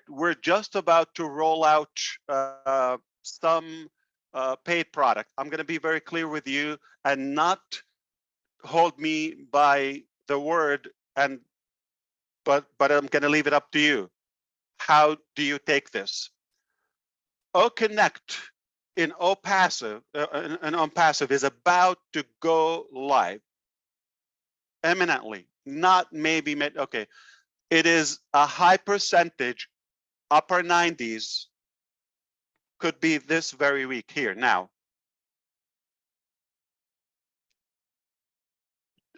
We're just about to roll out some paid product. I'm going to be very clear with you and not hold me by the word, and but I'm going to leave it up to you. How do you take this? OConnect in OPassive and OnPassive is about to go live imminently, not maybe okay. It is a high percentage, upper 90s, could be this very week here now.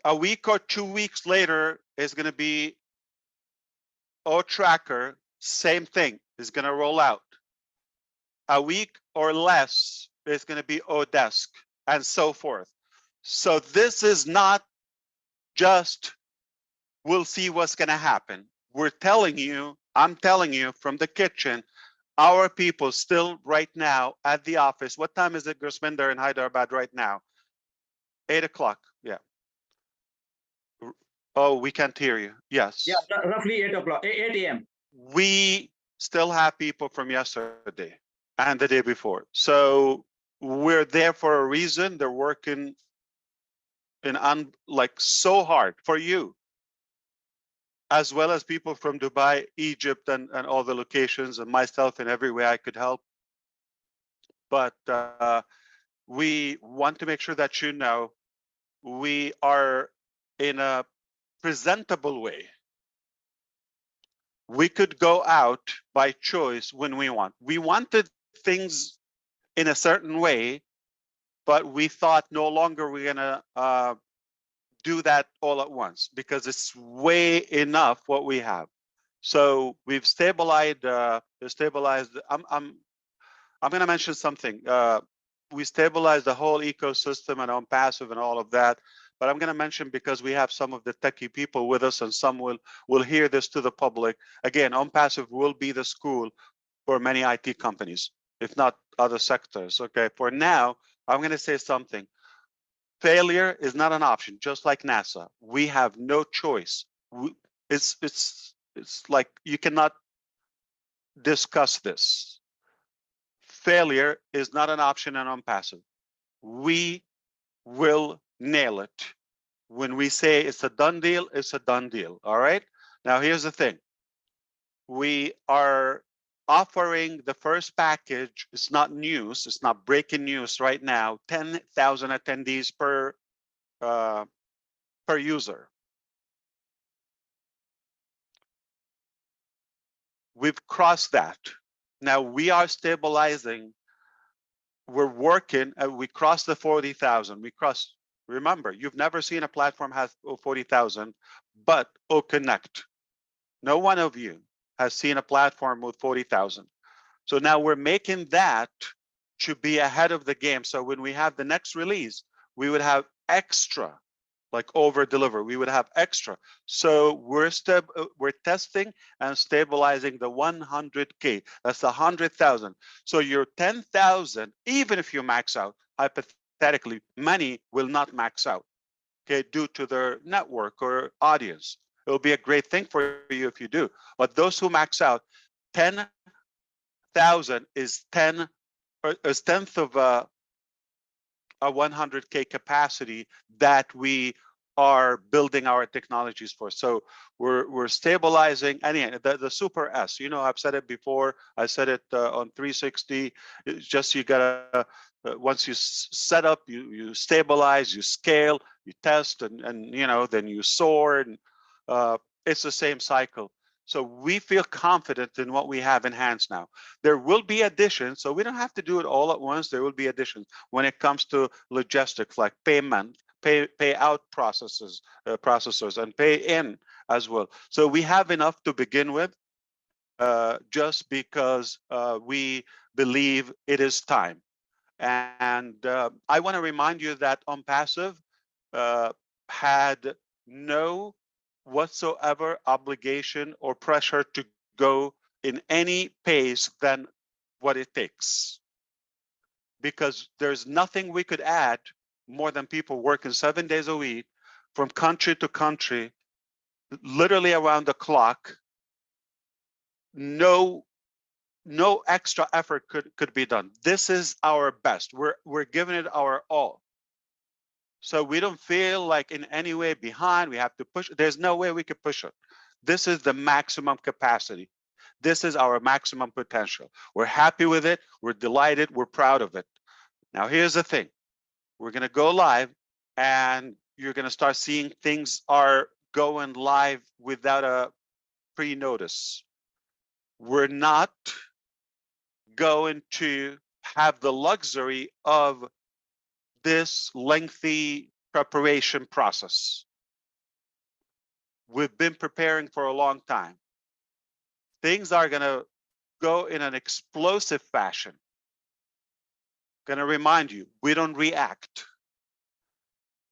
A week or 2 weeks later is going to be OTracker, same thing, is going to roll out. A week or less is going to be Odesk, and so forth. So this is not just we'll see what's going to happen. We're telling you, I'm telling you from the kitchen, our people still right now at the office. What time is it, Gurusminder, in Hyderabad right now? 8 o'clock. Yeah. Oh, we can't hear you. Yes. Yeah, roughly 8 o'clock, 8 a.m. We still have people from yesterday and the day before. So we're there for a reason. They're working in like so hard for you, as well as people from Dubai, Egypt, and all the locations, and myself in every way I could help. But we want to make sure that you know we are in a presentable way. We could go out by choice when we want. We wanted things in a certain way, but we thought no longer we're gonna do that all at once because it's way enough what we have. So we've stabilized. I'm going to mention something. We stabilized the whole ecosystem and OnPassive and all of that. But I'm going to mention, because we have some of the techie people with us, and some will hear this to the public. Again, OnPassive will be the school for many IT companies, if not other sectors. Okay, for now, I'm going to say something. Failure is not an option, just like NASA. We have no choice. It's like you cannot discuss this. Failure is not an option in OnPassive. We will nail it. When we say it's a done deal, it's a done deal. All right. Now, here's the thing. We are offering the first package. It's not news. It's not breaking news right now. 10,000 attendees per user. We've crossed that. Now we are stabilizing. We're working. We crossed the 40,000. We crossed. Remember, you've never seen a platform have 40,000, but OConnect. No one of you has seen a platform with 40,000. So now we're making that to be ahead of the game. So when we have the next release, we would have extra, like over deliver. We would have extra. So we're testing and stabilizing the 100K. That's 100,000. So your 10,000, even if you max out, hypothetically, many will not max out, okay, due to their network or audience. It'll be a great thing for you if you do. But those who max out, 10,000 is 10 or a tenth of a 100K capacity that we are building our technologies for. So we're stabilizing. And the Super S, you know, I've said it before. I said it on 360. It's just you gotta once you set up, you stabilize, you scale, you test, and you know, then you soar, and it's the same cycle. So we feel confident in what we have in hands now. There will be additions, so we don't have to do it all at once. There will be additions when it comes to logistics, like payment, pay out processors, and pay in as well. So we have enough to begin with, just because we believe it is time. And I want to remind you that OnPassive had no whatsoever obligation or pressure to go in any pace than what it takes, because there's nothing we could add more than people working 7 days a week from country to country, literally around the clock, no extra effort could be done. This is our best. We're giving it our all. So we don't feel like in any way behind. We have to push. There's no way we could push it. This is the maximum capacity. This is our maximum potential. We're happy with it. We're delighted. We're proud of it. Now, here's the thing. We're going to go live, and you're going to start seeing things are going live without a pre-notice. We're not going to have the luxury of this lengthy preparation process. We've been preparing for a long time. Things are going to go in an explosive fashion. Going to remind you, we don't react.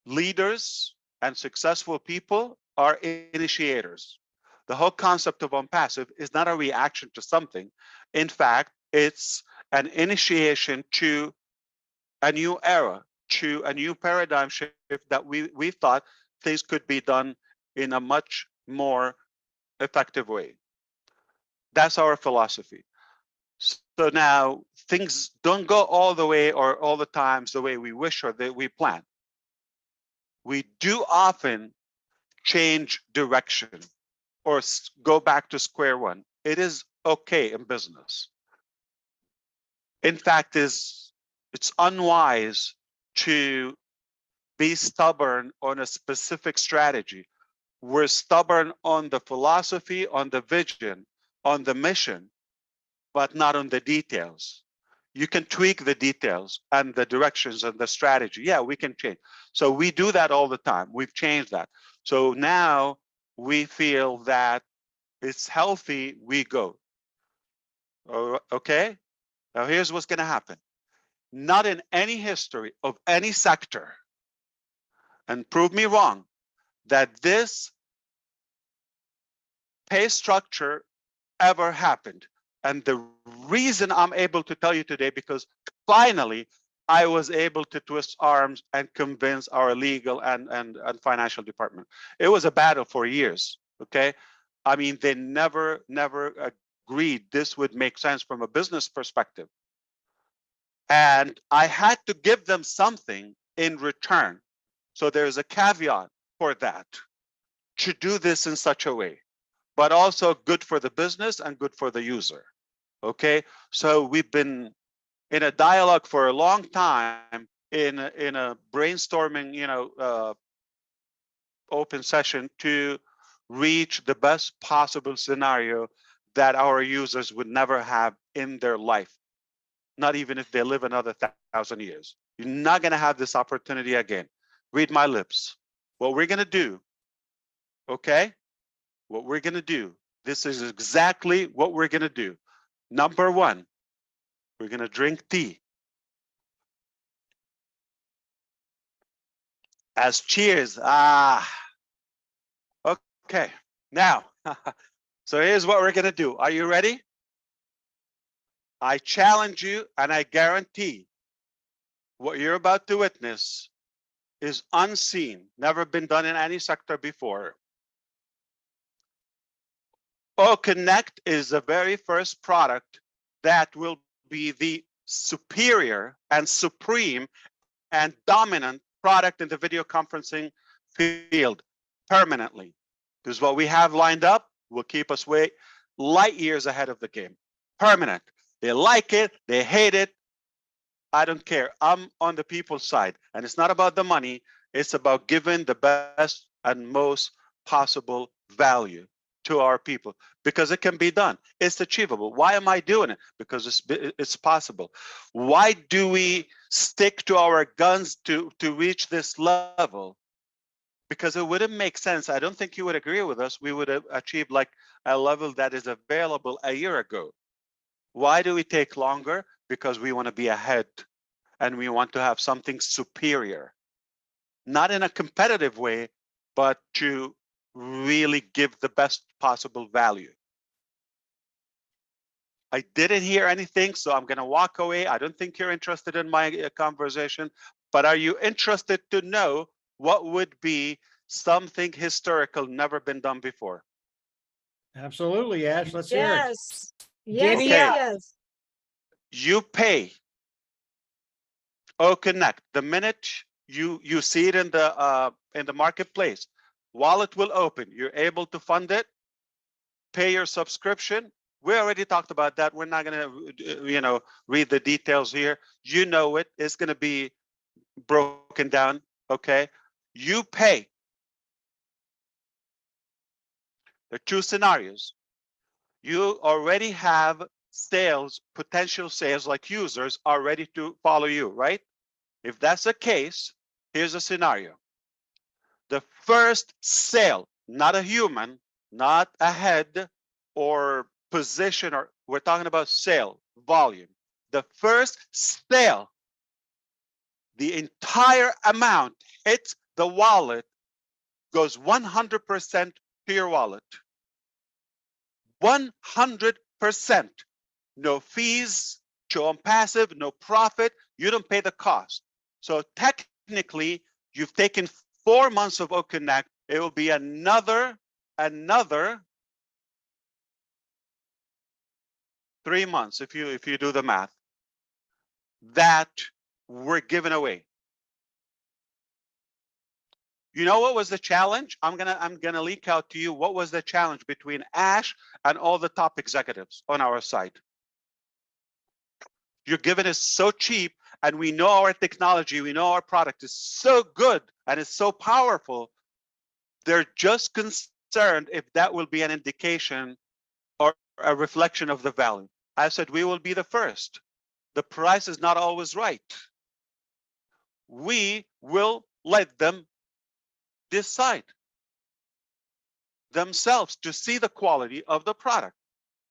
Leaders and successful people are initiators. The whole concept of OnPassive is not a reaction to something. In fact, it's an initiation to a new era, to a new paradigm shift that we thought things could be done in a much more effective way. That's our philosophy. So now things don't go all the way or all the times the way we wish or that we plan. We do often change direction or go back to square one. It is okay in business. In fact, it's unwise to be stubborn on a specific strategy. We're stubborn on the philosophy, on the vision, on the mission, but not on the details. You can tweak the details and the directions and the strategy. Yeah, we can change. So we do that all the time. We've changed that. So now we feel that it's healthy, we go. Okay? Now here's what's going to happen. Not in any history of any sector, and prove me wrong, that this pay structure ever happened. And the reason I'm able to tell you today, because finally I was able to twist arms and convince our legal and financial department. It was a battle for years, okay? I mean, they never agreed this would make sense from a business perspective. And I had to give them something in return. So there's a caveat for that, to do this in such a way, but also good for the business and good for the user. Okay, so we've been in a dialogue for a long time in a brainstorming, open session to reach the best possible scenario that our users would never have in their life, not even if they live another 1,000 years. You're not going to have this opportunity again. Read my lips. What we're going to do, okay? What we're going to do, this is exactly what we're going to do. Number one, we're going to drink tea. As cheers. Okay. Now, so here's what we're going to do. Are you ready? I challenge you and I guarantee what you're about to witness is unseen, never been done in any sector before. OConnect is the very first product that will be the superior and supreme and dominant product in the video conferencing field permanently. Because what we have lined up will keep us way light years ahead of the game. Permanent. They like it, they hate it. I don't care. I'm on the people's side. And it's not about the money, it's about giving the best and most possible value to our people, because it can be done. It's achievable. Why am I doing it? Because it's possible. Why do we stick to our guns to reach this level? Because it wouldn't make sense. I don't think you would agree with us. We would have achieved like a level that is available a year ago. Why do we take longer? Because we want to be ahead and we want to have something superior, not in a competitive way, but to really give the best possible value. I didn't hear anything, so I'm going to walk away. I don't think you're interested in my conversation, but are you interested to know what would be something historical, never been done before? Absolutely, Ash. Let's hear it. Yes. Yes, Giddy yes, up. yes. You pay OConnect the minute you see it in the marketplace. Wallet will open. You're able to fund it, pay your subscription. We already talked about that. We're not gonna, read the details here. You know it. It's gonna be broken down. Okay. You pay. There are two scenarios. You already have sales, potential sales, like users are ready to follow you, right? If that's the case, here's a scenario. The first sale, not a human, not a head or position, or we're talking about sale volume. The first sale, the entire amount hits the wallet, goes 100% to your wallet. 100%. No fees, show on passive, no profit. You don't pay the cost. So technically, you've taken 4 months of OConnect. It will be another 3 months if you do the math that we're giving away. You know what was the challenge? I'm gonna leak out to you what was the challenge between Ash and all the top executives on our site. You're giving us so cheap, and we know our technology, we know our product is so good and it's so powerful. They're just concerned if that will be an indication or a reflection of the value. I said we will be the first. The price is not always right. We will let them decide themselves to see the quality of the product.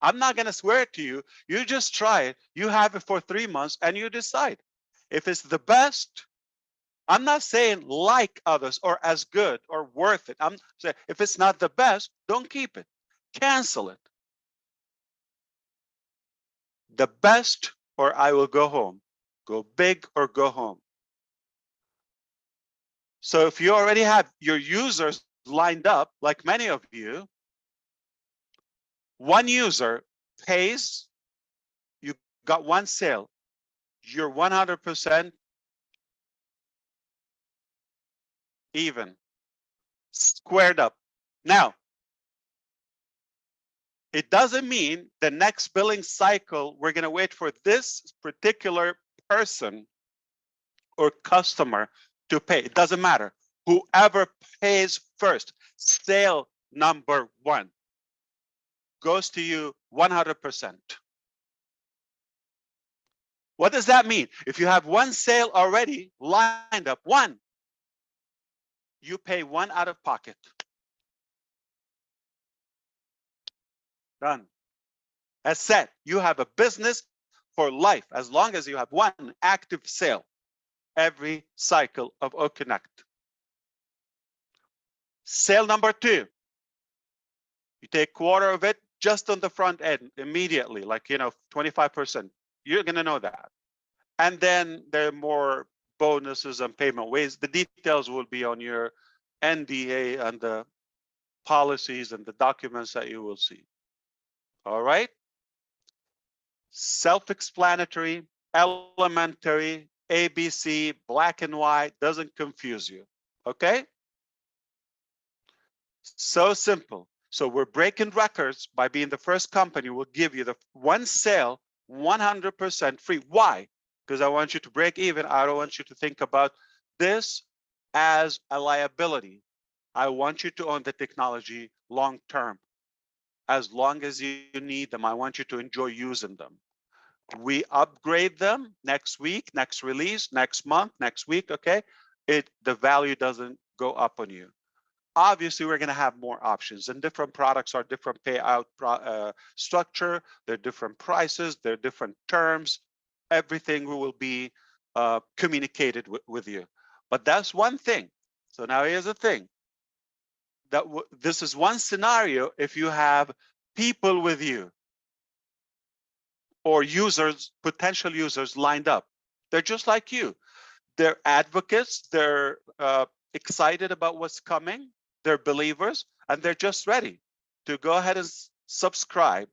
I'm not going to swear it to you. You just try it. You have it for 3 months and you decide. If it's the best, I'm not saying like others or as good or worth it. I'm saying if it's not the best, don't keep it. Cancel it. The best, or I will go home. Go big or go home. So if you already have your users lined up, like many of you, one user pays, you got one sale, you're 100% even, squared up. Now, it doesn't mean the next billing cycle, we're gonna wait for this particular person or customer to pay. It doesn't matter. Whoever pays first, sale number 1 goes to you 100%. What does that mean? If you have one sale already lined up, one, you pay 1 out of pocket. Done. As said, you have a business for life as long as you have one active sale every cycle of OConnect. Sale number 2, you take quarter of it just on the front end immediately, like 25%. You're gonna know that. And then there are more bonuses and payment ways. The details will be on your NDA and the policies and the documents that you will see. All right. Self-explanatory, elementary, ABC, black and white, doesn't confuse you. Okay. So simple. So we're breaking records by being the first company. We'll give you the one sale 100% free. Why? Because I want you to break even. I don't want you to think about this as a liability. I want you to own the technology long term. As long as you need them, I want you to enjoy using them. We upgrade them next week, next release, next month, next week, okay? The value doesn't go up on you. Obviously, we're going to have more options, and different products are different payout structure. They're different prices. They're different terms. Everything will be communicated with you. But that's one thing. So now here's the thing. This is one scenario if you have people with you or users, potential users lined up. They're just like you. They're advocates. They're excited about what's coming. They're believers, and they're just ready to go ahead and subscribe,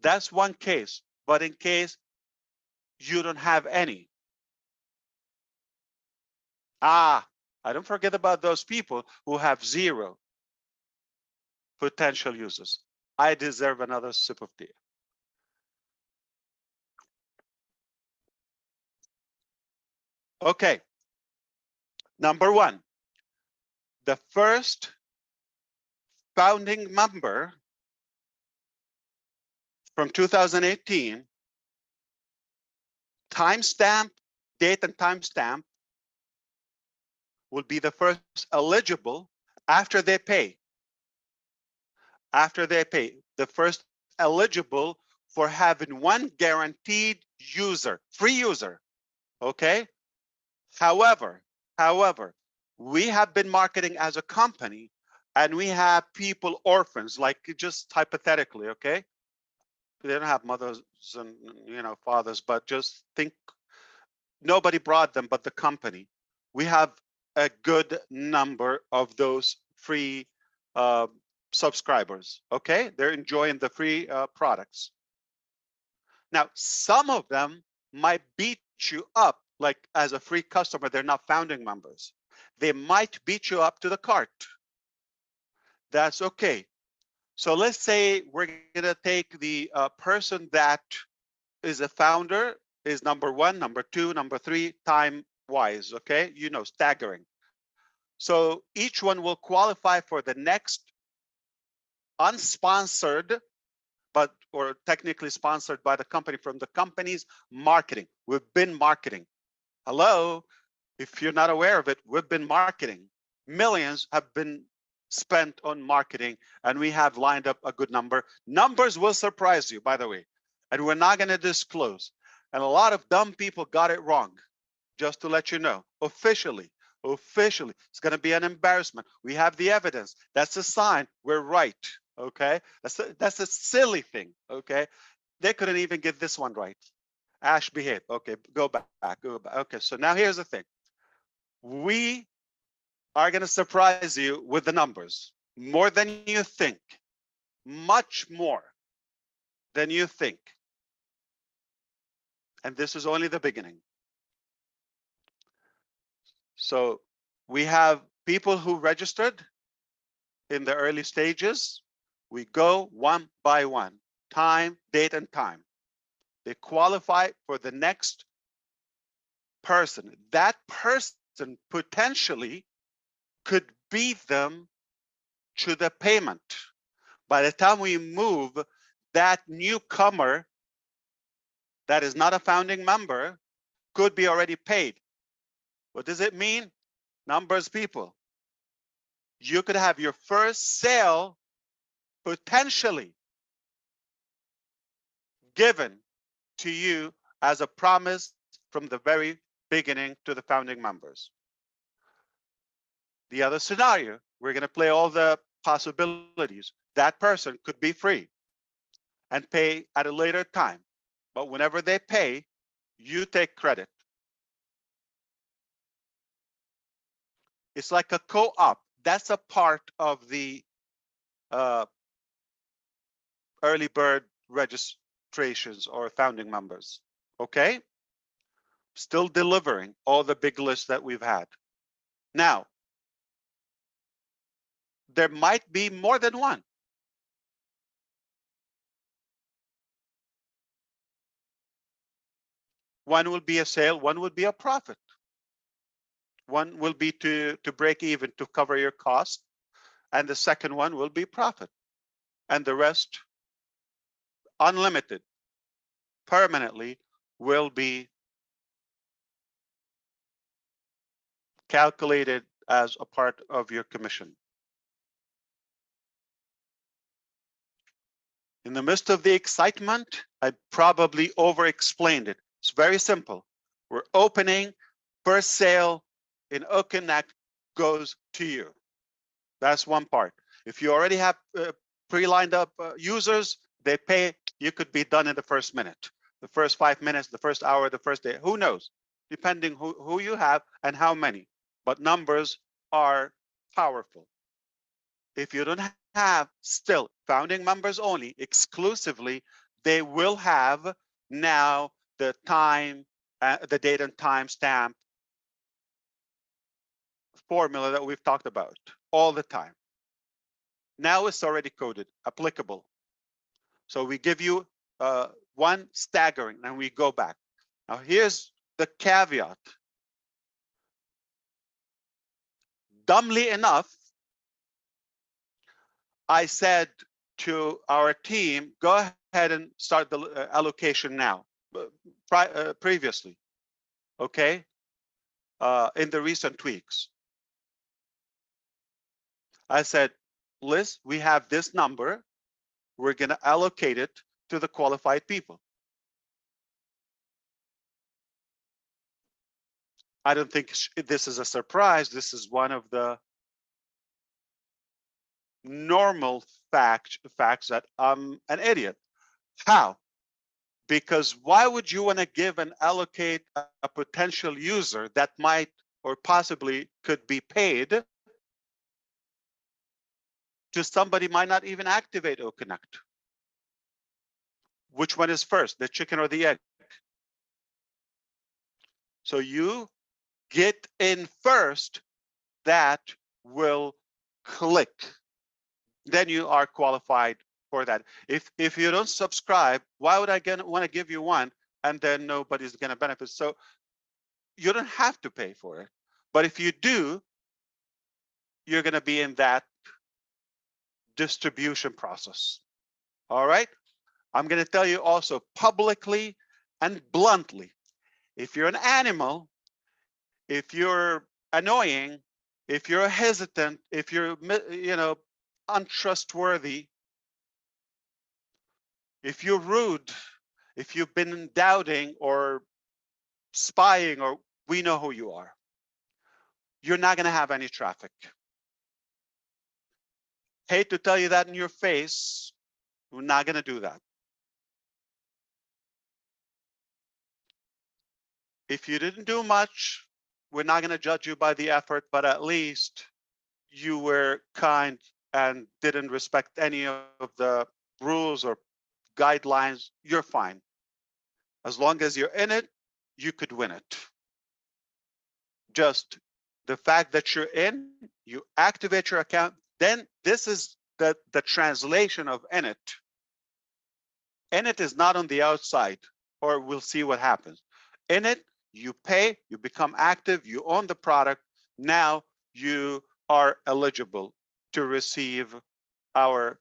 that's one case. But in case you don't have any, I don't forget about those people who have 0 potential users. I deserve another sip of tea. Okay. Number 1, the first founding member from 2018, timestamp, date and timestamp, will be the first eligible after they pay. After they pay, the first eligible for having 1 guaranteed user, free user. Okay. However, we have been marketing as a company, and we have people orphans, like just hypothetically, okay? They don't have mothers and fathers, but just think nobody brought them but the company. We have a good number of those free subscribers, okay? They're enjoying the free products. Now, some of them might beat you up, like as a free customer, they're not founding members. They might beat you up to the cart. That's okay. So let's say we're gonna take the person that is a founder, is number 1, number 2, number 3, time-wise, okay? Staggering. So each one will qualify for the next unsponsored, or technically sponsored by the company, from the company's marketing. We've been marketing. Hello, if you're not aware of it, we've been marketing. Millions have been spent on marketing, and we have lined up a good number. Numbers will surprise you, by the way, and we're not going to disclose. And a lot of dumb people got it wrong, just to let you know. Officially, it's going to be an embarrassment. We have the evidence. That's a sign we're right. Okay, that's a silly thing. Okay, they couldn't even get this one right. Ash, behave. Okay, go back. Okay, so now here's the thing. We are going to surprise you with the numbers, more than you think, much more than you think. And this is only the beginning. So we have people who registered in the early stages. We go one by one, time, date, and time. They qualify for the next person. That person potentially could beat them to the payment. By the time we move, that newcomer that is not a founding member could be already paid. What does it mean? Numbers, people. You could have your first sale potentially given to you as a promise from the very beginning to the founding members. The other scenario, we're going to play all the possibilities. That person could be free and pay at a later time. But whenever they pay, you take credit. It's like a co-op. That's a part of the early bird registrations or founding members. Okay? Still delivering all the big lists that we've had. Now, there might be more than one. One will be a sale, one will be a profit. One will be to break even, to cover your cost, and the second one will be profit. And the rest, unlimited, permanently, will be calculated as a part of your commission. In the midst of the excitement, I probably over-explained it. It's very simple. We're opening, first sale in Uconnect goes to you. That's one part. If you already have pre-lined up users, they pay, you could be done in the first minute, the first 5 minutes, the first hour, the first day, who knows, depending who you have and how many. But numbers are powerful. If you don't have still founding members only, exclusively, they will have now the time, the date and time stamp formula that we've talked about all the time. Now it's already coded, applicable. So we give you one staggering and we go back. Now here's the caveat. Dumbly enough, I said to our team, go ahead and start the allocation now, previously, okay, in the recent tweaks. I said, Liz, we have this number. We're going to allocate it to the qualified people. I don't think this is a surprise. This is one of the normal facts that I'm an idiot. How? Because why would you want to give and allocate a potential user that might or possibly could be paid to somebody might not even activate OConnect? Which one is first, the chicken or the egg? So you get in first, that will click. Then you are qualified for that. If you don't subscribe, why would I want to give you one and then nobody's going to benefit? So you don't have to pay for it. But if you do, you're going to be in that distribution process. All right. I'm going to tell you also publicly and bluntly, if you're an animal, if you're annoying, if you're hesitant, if you're, untrustworthy, if you're rude, if you've been doubting or spying, or we know who you are, you're not going to have any traffic. Hate to tell you that in your face, we're not going to do that. If you didn't do much, we're not going to judge you by the effort, but at least you were kind and didn't respect any of the rules or guidelines. You're fine. As long as you're in it, you could win it. Just the fact that you're in, you activate your account, then this is the translation of in it. In it is not on the outside, or we'll see what happens. In it, you pay, you become active, you own the product. Now you are eligible to receive our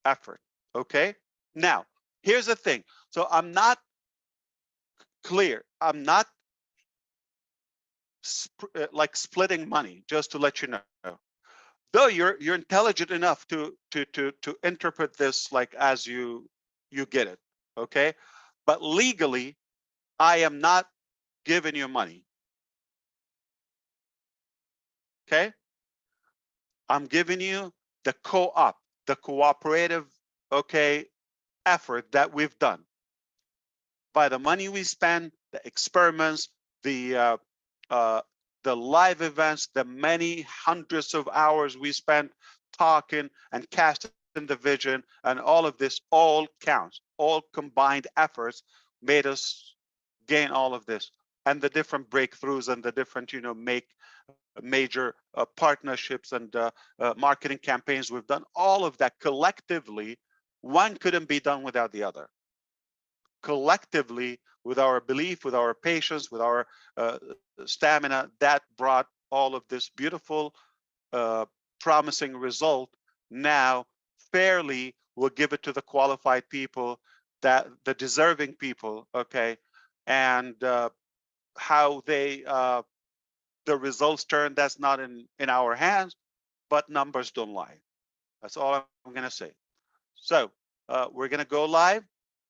effort, okay? Now, here's the thing. So I'm not clear. I'm not like splitting money, just to let you know. Though you're intelligent enough to interpret this like as you get it, okay? But legally, I am not giving you money. Okay? I'm giving you the co-op, the cooperative, okay, effort that we've done. By the money we spend, the experiments, the live events, the many hundreds of hours we spent talking and casting the vision, and all of this all counts. All combined efforts made us gain all of this, and the different breakthroughs and the different, make major partnerships and marketing campaigns we've done. All of that collectively, one couldn't be done without the other. Collectively, with our belief, with our patience, with our stamina, that brought all of this beautiful, promising result. Now, fairly, we'll give it to the qualified people, that the deserving people, okay, and how they the results turn, that's not in our hands, but numbers don't lie. That's all I'm going to say. So we're going to go live.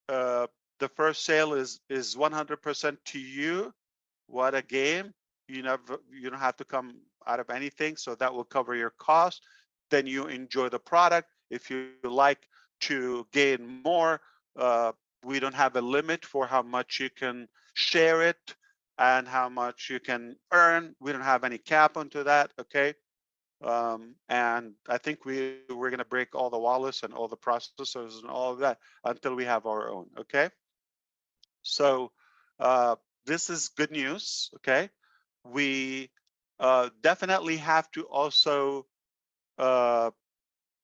The first sale is 100% to you. What a game. You don't have to come out of anything, so that will cover your cost. Then you enjoy the product. If you like to gain more, we don't have a limit for how much you can share it and how much you can earn. We don't have any cap onto that, okay? And I think we're going to break all the wallets and all the processors and all of that until we have our own. Okay. So this is good news. Okay. We definitely have to also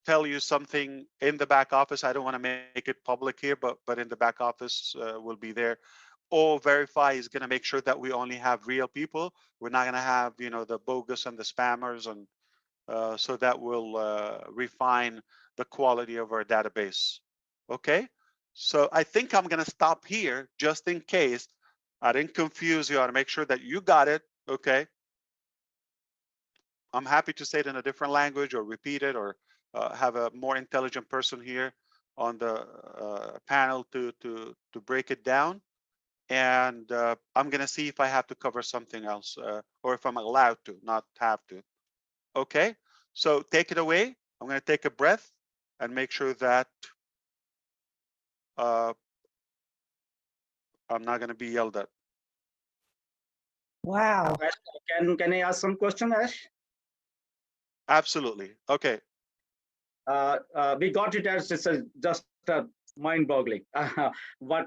tell you something in the back office. I don't want to make it public here, but in the back office will be there. O-Verify is going to make sure that we only have real people. We're not going to have, you know, the bogus and the spammers, and so that will refine the quality of our database. Okay, so I think I'm going to stop here just in case I didn't confuse you. I want to make sure that you got it. Okay, I'm happy to say it in a different language or repeat it, or have a more intelligent person here on the panel to break it down. And I'm going to see if I have to cover something else, or if I'm allowed to, not have to. Okay, so take it away. I'm going to take a breath and make sure that I'm not going to be yelled at. Wow. Can I ask some question, Ash? Absolutely. Okay. We got it as it's just mind-boggling. What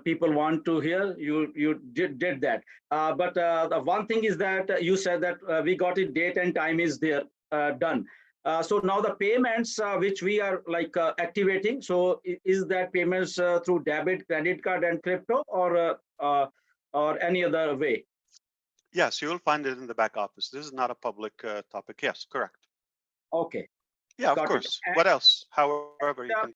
people want to hear, you did that. But the one thing is that you said that we got it, date and time is there, done. So now the payments which we are like activating. So is that payments through debit, credit card, and crypto, or any other way? Yes, you will find it in the back office. This is not a public topic. Yes, correct. Okay. Yeah, of Got it. course. What else? However, you can